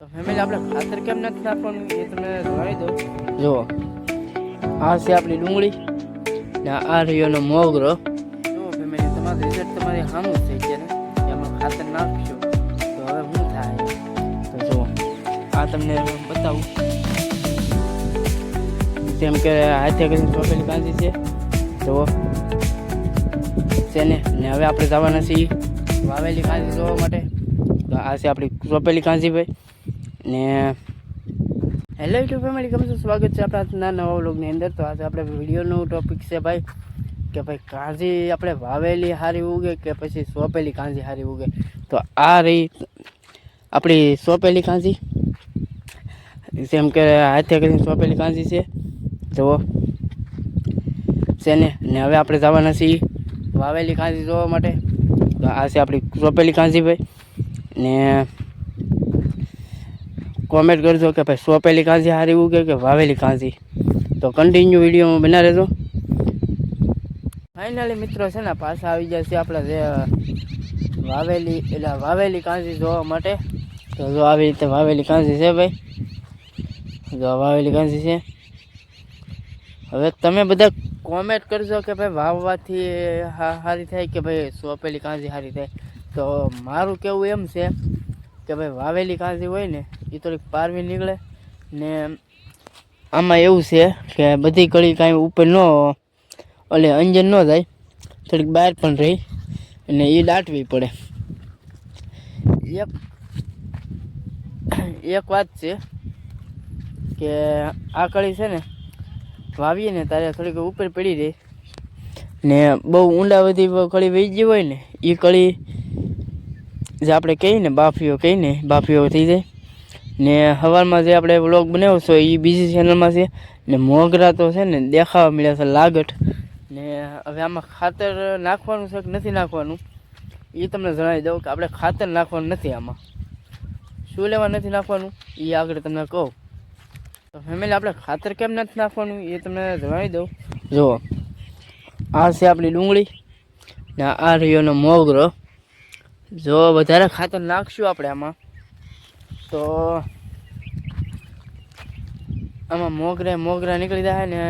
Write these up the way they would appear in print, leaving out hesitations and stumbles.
તો ફેમિલી આપણે ખાતર કેમ નથી નાખવાનું એ તમને જણાવી દઉં. જુઓ, આ છે આપણી ડુંગળી ને આ રહ્યોનો મોગરો. જુઓ ફેમિલી, તમારું રિઝલ્ટ તમારી સામું જ થઈ ગયા ને એમાં ખાતર નાખશું તો હવે શું થાય. તો જુઓ, આ તમને બતાવું. જેમ કે હાથે કરીને ચોપેલી કાંજી છે, જુઓ છે ને હવે આપણે જવાના છીએ વાવેલી કાંજી જોવા માટે. તો આ છે આપણી ચોપેલી કાંજી ભાઈ. ને હેલો યુટ્યુબ ફેમિલી, કેમ છો? સ્વાગત છે આપણા નવા વ્લોગની અંદર. તો આજે આપણે વિડીયોનું ટોપિક છે ભાઈ કે ભાઈ કાંજી આપણે વાવેલી સારી ઉગે કે પછી સોંપેલી કાંજી સારી ઉગે. તો આ રહી આપણી સોંપેલી કાંજી, જેમ કે હાથે કરીને સોંપેલી કાંજી છે, જુઓ છે ને હવે આપણે જવાના છીએ વાવેલી કાંજી જોવા માટે. તો આ છે આપણી સોંપેલી કાંજી ભાઈ. ને કોમેન્ટ કરજો કે ભાઈ સોંપેલી કાંજી સારી ઉગે કે વાવેલી કાંજી. તો કન્ટિન્યુ વિડીયોમાં બના રહેજો. ફાઇનલી મિત્રો છે ને પાછા આવી જાય છે આપણા જે વાવેલી કાંજી જોવા માટે. તો જો આવી રીતે વાવેલી કાંજી છે ભાઈ, જો વાવેલી કાંજી છે. હવે તમે બધા કોમેન્ટ કરજો કે ભાઈ વાવવાથી સારી થાય કે ભાઈ સોંપેલી કાંજી સારી થાય. તો મારું કહેવું એમ છે કે ભાઈ વાવેલી કાંજી હોય ને એ થોડીક પારવી નીકળે ને આમાં એવું છે કે બધી કળી કાંઈ ઉપર ન એટલે અંજન ન જાય, થોડીક બહાર પણ રહી અને એ દાટવી પડે. એક વાત છે કે આ કળી છે ને વાવીએ ને ત્યારે થોડીક ઉપર પડી રહી ને બહુ ઊંડા બધી કળી વહી ગઈ હોય ને એ કળી જે આપણે કહીએ ને બાફીઓ થઈ જાય. ને સવારમાં જે આપણે વ્લોગ બનાવ્યો છો એ બીજી ચેનલમાં છે. ને મોગરા તો છે ને દેખાવા મળ્યા છે લાગટ. ને હવે આમાં ખાતર નાખવાનું છે કે નથી નાખવાનું એ તમને જણાવી દઉં કે આપણે ખાતર નાખવાનું નથી. આમાં શું લેવા નથી નાખવાનું એ આગળ તમને કહું. તો ફેમિલી, આપણે ખાતર કેમ નથી નાખવાનું એ તમને જણાવી દઉં. જુઓ, આ છે આપણી ડુંગળી ને આ રહ્યોનો મોગરો. જો વધારે ખાતર નાખશું આપણે આમાં તો આમાં મોગરા નીકળી જાય ને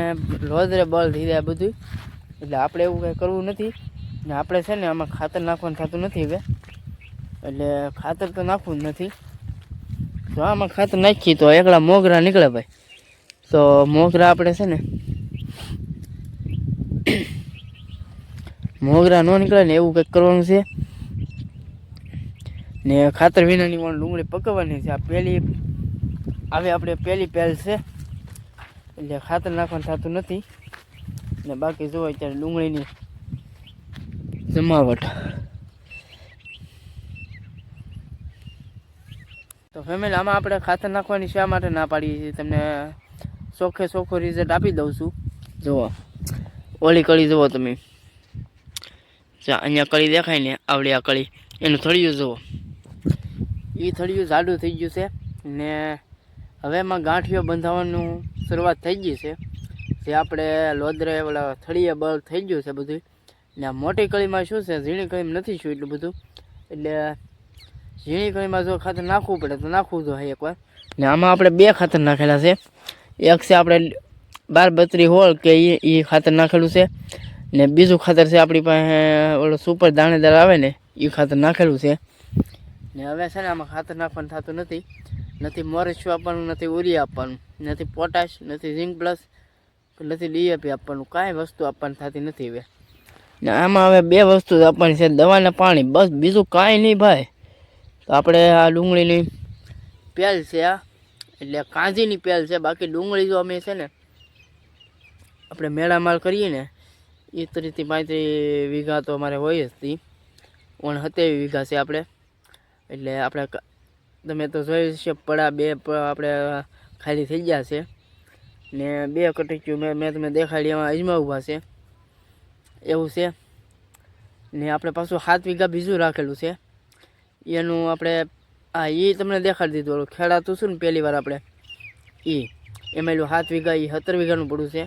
લોદરે બળ થઈ જાય બધું. એટલે આપણે એવું કંઈ કરવું નથી ને આપણે છે ને આમાં ખાતર નાખવાનું થતું નથી હવે. એટલે ખાતર તો નાખવું જ નથી. તો આમાં ખાતર નાખીએ તો એકલા મોગરા નીકળે ભાઈ. તો મોગરા આપણે છે ને મોગરા ન નીકળે ને એવું કંઈક કરવાનું છે. ને ખાતર વિનાની પણ ડુંગળી પકવવાની છે. આ આપણે પહેલી પહેલ છે એટલે ખાતર નાખવાનું થતું નથી. ને બાકી જોવો અત્યારે ડુંગળીની જમાવટ. તો ફેમિલી, આમાં આપણે ખાતર નાખવાની શા માટે ના પાડીએ છીએ તમને ચોખ્ખો રિઝલ્ટ આપી દઉં છું. જુઓ, ઓલી કળી જુઓ તમે, અહીંયા કળી દેખાય ને આવડી આ કળી, એનું થળિયું જુઓ, એ થળિયું જાડું થઈ ગયું છે. ને હવે એમાં ગાંઠિયો બંધાવવાનું શરૂઆત થઈ ગઈ છે. જે આપણે લોદરે ઓલા થળિયે બળ થઈ ગયું છે બધું. ને આ મોટી કળીમાં શું છે, ઝીણી કળીમાં નથી શું એટલું બધું. એટલે ઝીણી કળીમાં જો ખાતર નાખવું પડે તો નાખવું જોઈએ એકવાર. ને આમાં આપણે બે ખાતર નાખેલા છે. એક છે આપણે 12-32 હોળ કે એ ખાતર નાખેલું છે. ને બીજું ખાતર છે આપણી પાસે ઓલો સુપર દાણેદાર આવે ને એ ખાતર નાખેલું છે. ને હવે છે ને આમાં ખાતર નાખવાનું થતું નથી મોરેશું આપવાનું, નથી ઉરિયા આપવાનું, નથી પોટાશ, નથી ઝીંક પ્લસ, નથી ડીએપી આપવાનું, કાંઈ વસ્તુ આપવાની થતી નથી હવે. ને આમાં હવે બે વસ્તુ આપવાની છે, દવા ને પાણી, બસ બીજું કાંઈ નહીં ભાઈ. તો આપણે આ ડુંગળીની પેલ છે, આ એટલે કાંજીની પેલ છે. બાકી ડુંગળી જો અમે છે ને આપણે મેળામાલ કરીએ ને 30-35 વીઘા તો અમારે હોય જ. 27 વીઘા છે આપણે. એટલે આપણે તમે તો જોયું છે પડા બે આપણે ખાલી થઈ ગયા છે. ને 2 કટકીઓ મેં તમને દેખાડી એમાં અજમા ઊભા છે એવું છે. ને આપણે પાછું 7 વીઘા બીજું રાખેલું છે. એનું આપણે એ તમને દેખાડી દીધું ખેડાતું છું ને પહેલી વાર આપણે એમેલું 7 વીઘા, 17 વીઘાનું પડું છે.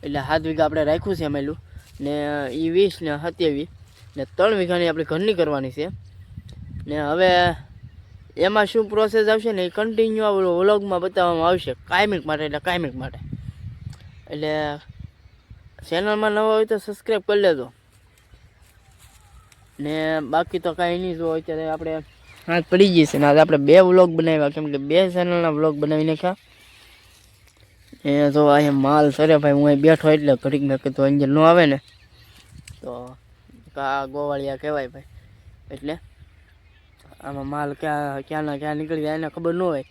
એટલે 7 વીઘા આપણે રાખ્યું છે એમેલું. ને 20 ને 27 ને 3 વીઘાની આપણે ઘરની કરવાની છે. ને હવે એમાં શું પ્રોસેસ આવશે ને એ કન્ટિન્યુ આ વ્લોગમાં બતાવવામાં આવશે, કાયમિક માટે. એટલે ચેનલમાં નવા હોય તો સબસ્ક્રાઈબ કરી લેજો. ને બાકી તો કાંઈ નહીં. જો અત્યારે આપણે હાથ પડી ગઈ છે ને આજે આપણે 2 વ્લોગ બનાવ્યા, કેમ કે 2 ચેનલના વ્લોગ બનાવી નાખ્યા. એ જો અહીંયા માલ સરે ભાઈ, હું અહીં બેઠો એટલે ઘડીક મેં કીધું અંજર ન આવે ને તો આ ગોવાળિયા કહેવાય ભાઈ. એટલે આમાં માલ ક્યાં નીકળી જાય એને ખબર ન હોય,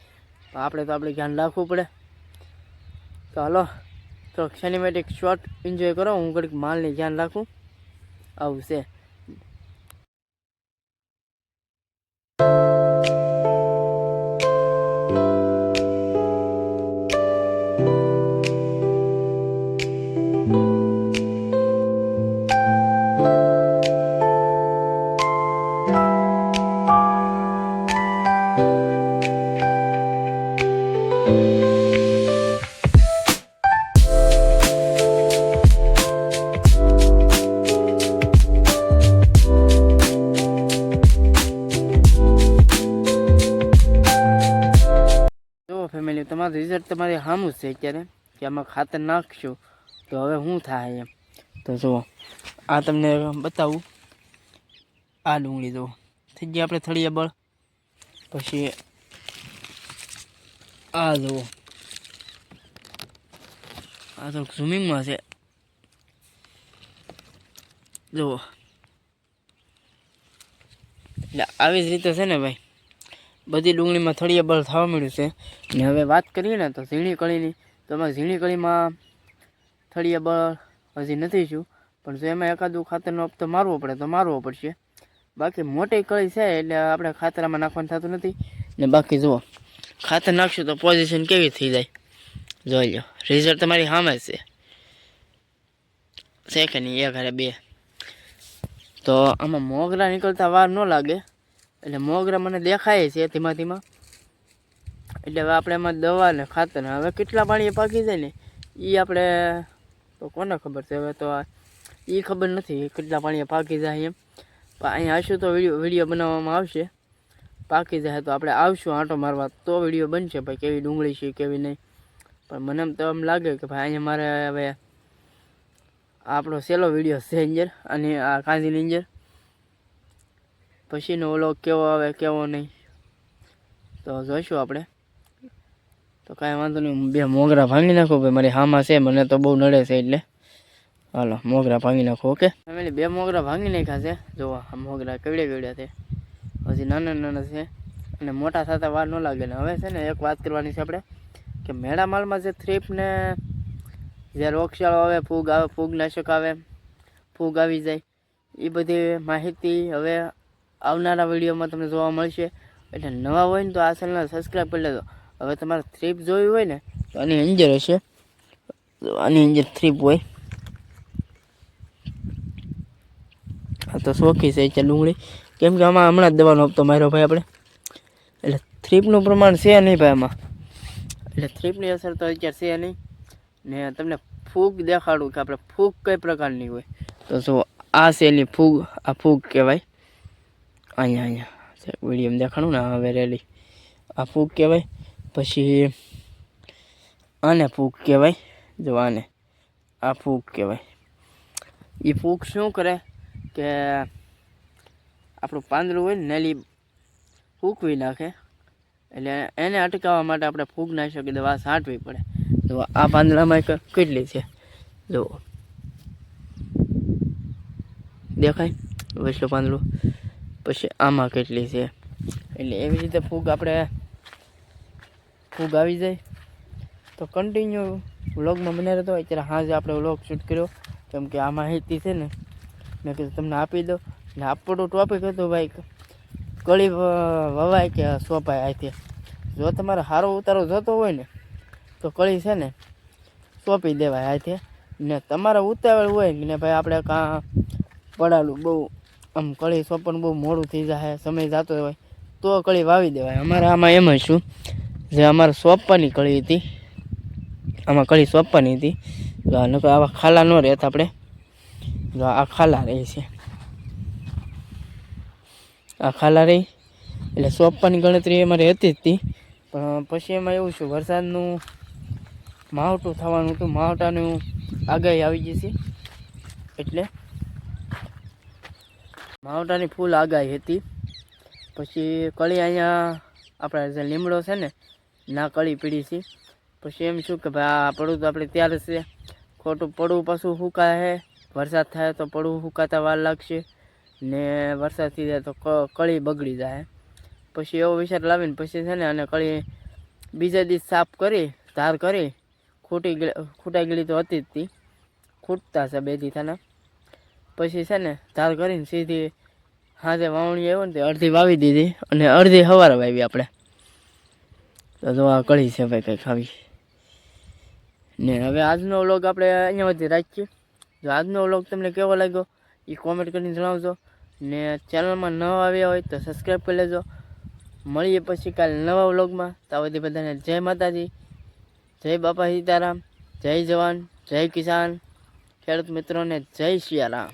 તો આપણે ધ્યાન રાખવું પડે. તો હાલો તો સિનેમેટિક શોટ એન્જોય કરો, હું ઘડીક માલની ધ્યાન રાખું. આવું છે. ફેમિલી, તમારું રિઝલ્ટ તમારે સામું જ છે અત્યારે કે આમાં ખાતર નાખશું તો હવે શું થાય એમ. તો જુઓ આ તમને બતાવું, આ ડુંગળી જુઓ થઈ ગઈ આપણે થળિયા બળ. પછી આ જુઓ, આ તો ઝૂમિંગમાં છે. જુઓ એટલે આવી જ રીતે છે ને ભાઈ, બધી ડુંગળીમાં થળિયા બળ થવા મળ્યું છે. ને હવે વાત કરીએ ને તો ઝીણી કળીની, તો એમાં ઝીણી કળીમાં થળિયા બળ હજી નથી છું, પણ જો એમાં એકાદું ખાતરનો હપ્તો મારવો પડે તો મારવો પડશે. બાકી મોટી કળી છે એટલે આપણે ખાતરામાં નાખવાનું થતું નથી. ને બાકી જુઓ ખાતર નાખશું તો પોઝિશન કેવી થઈ જાય જોઈ લો. રિઝલ્ટ તમારી સામે જ છે કે નહીં, 1 હારે 2. તો આમાં મોગરા નીકળતા વાર ન લાગે, એટલે મોગરા મને દેખાય છે ધીમા. એટલે હવે આપણે એમાં દવા ને ખાતર હવે કેટલા પાણીએ પાકી જાય ને એ આપણે તો કોને ખબર છે. હવે તો એ ખબર નથી કેટલા પાણીએ પાકી જાય એમ. પણ અહીંયા આવશું તો વિડીયો બનાવવામાં આવશે. પાકી જાય તો આપણે આવશું આંટો મારવા તો વિડીયો બનશે ભાઈ, કેવી ડુંગળી છે કેવી નહીં. પણ મને તો એમ લાગે કે ભાઈ અહીંયા મારે હવે આપણો સહેલો વિડીયો છે અંજર, અને આ કાંજીની અંજર. પછીનો ઓલો કેવો આવે કેવો નહીં તો જોઈશું આપણે. તો કાંઈ વાંધો નહીં, હું 2 મોગરા ભાંગી નાખું ભાઈ, મારી હામાં છે, મને તો બહુ નડે છે. એટલે હાલો મોગરા ભાંગી નાખો. ઓકે ફેમિલી, 2 મોગરા ભાંગી નાખ્યા છે. જોવો આ મોગરા કેવડ્યા છે, હજી નાના છે અને મોટા થતા વાર ન લાગે. ને હવે છે ને એક વાત કરવાની છે આપણે કે મેળા માલમાં જે થ્રીપ ને જે રોગચાળો આવે, ફૂગ આવે, ફૂગનાશક આવે, ફૂગ આવી જાય, એ બધી માહિતી હવે આવનારા વિડીયોમાં તમને જોવા મળશે. એટલે નવા હોય ને તો આ ચેનલને સબસ્ક્રાઈબ કરી લેજો. હવે તમારે થ્રીપ જોવી હોય ને તો આની અંજર હશે, આની અંજર થ્રીપ હોય. આ તો શોખી છે ડુંગળી, કેમ કે આમાં હમણાં જ દવાનો હપ્તો માર્યો ભાઈ આપણે. એટલે થ્રીપનું પ્રમાણ છે નહીં ભાઈ આમાં, એટલે થ્રીપની અસર તો અત્યારે છે નહીં. ને તમને ફૂગ દેખાડું કે આપણે ફૂગ કઈ પ્રકારની હોય. તો જો આ છે એની ફૂગ, આ ફૂગ કહેવાય. અહીંયા વિડીયોમાં દેખાડું ને હવે રેલી, આ ફૂગ કહેવાય. પછી આને ફૂગ કહેવાય. જો આને આ ફૂગ કહેવાય. એ ફૂગ શું કરે કે આપણું પાંદડું હોય ને નેલી ફૂંકવી નાખે. એટલે એને અટકાવવા માટે આપણે ફૂગનાશક દવા છાંટવી પડે. જો આ પાંદડામાં કેટલી છે જુઓ, દેખાય વસલું પાંદડું. પછી આમાં કેટલી છે. એટલે એવી રીતે ફૂગ આવી જાય. તો કન્ટિન્યુ વ્લોગમાં બને રહેતો. અત્યારે હાજે આપણે વ્લોગ શૂટ કર્યો, કેમ કે આ માહિતી છે ને મેં કીધું તમને આપી દો. ને આપણું ટોપિક હતું ભાઈ કળી વવાય કે સોંપાય. આથી જો તમારે સારો ઉતારો જોતો હોય ને તો કળી છે ને સોંપી દેવાય હાથે. ને તમારે ઉતાવળ હોય ને ભાઈ આપણે કાં પડાલું બહુ આમ કળી સોંપવાનું બહુ મોડું થઈ જાય, સમય જતો હોય તો કળી વાવી દેવાય. અમારે આમાં એમ જ શું જે અમારે સોંપવાની કળી હતી, આમાં કળી સોંપવાની હતી. નકર આવા ખાલા ન રહેતા આપણે. જો આ ખાલા રહી છે, આ ખાલા રહી. એટલે સોંપવાની ગણતરી અમારે હતી જ તી, પણ પછી એમાં એવું છે વરસાદનું માવઠું થવાનું હતું, માવઠાનું આગાહી આવી ગઈ છે, એટલે માવઠાની ફૂલ આગાહી હતી. પછી કળી અહીંયા આપણા જે લીમડો છે ને ના કળી પીડી છે. પછી એમ શું કે ભાઈ આ પડવું તો આપણે તૈયાર છે, ખોટું પડવું પાછું સુકાય છે, વરસાદ થાય તો પડવું સુકાતા વાર લાગશે ને વરસાદ થઈ જાય તો કળી બગડી જાય. પછી એવો વિચાર લાવીને પછી છે ને અને કળી બીજા દિવસ સાફ કરી ધાર કરી ખૂટાઈ ગયેલી તો હતી જ તી, ખૂટતા છે 2 દીથાના. પછી છે ને ધાર કરીને સીધી હાજે વાવણી આવ્યો ને તે અડધી વાવી દીધી અને અડધી સવારે વાવી આપણે. તો આ કળી છે ભાઈ કંઈક આવી. ને હવે આજનો વ્લોગ આપણે અહીંયા સુધી રાખીએ. જો આજનો વ્લોગ તમને કેવો લાગ્યો એ કોમેન્ટ કરીને જણાવજો, ને ચેનલમાં ન આવ્યા હોય તો સબસ્ક્રાઈબ કરી લેજો. મળીએ પછી કાલે નવા વ્લોગમાં. તો આ બધી બધાને જય માતાજી, જય બાપા સીતારામ, જય જવાન, જય કિસાન, ખેડૂત મિત્રોને જય સિયારામ.